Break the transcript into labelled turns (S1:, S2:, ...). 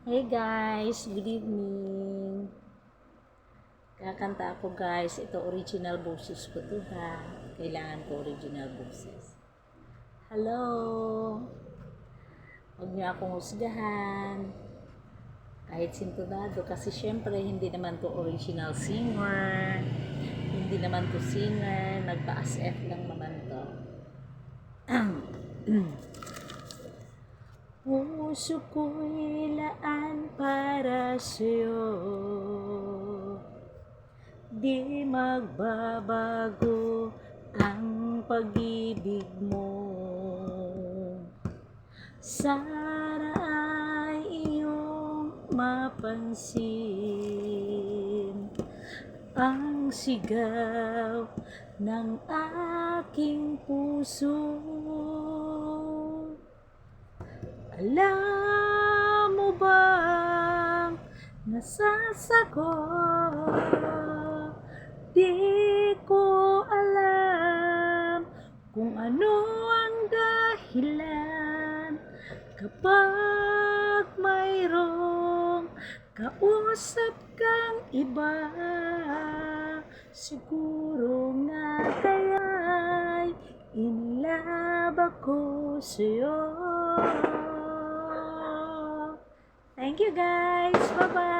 S1: Hey guys, good evening. Kakanta ako guys. Ito original boses ko to ha. Kailangan ko original boses. Hello. Huwag niyo akong husgahan. Kahit sintonado kasi syempre hindi naman to original singer. Hindi naman to singer. Nagpa-as F lang naman to. Puso ko'y laan para sa'yo, di magbabago ang pag-ibig mo. Sana ay iyong mapansin ang sigaw ng aking puso. Alam mo bang nasasagot? Di ko alam kung ano ang dahilan kapag mayroong kausap kang iba. Siguro nga kaya'y inilab ako sa'yo. Thank you guys. Bye-bye.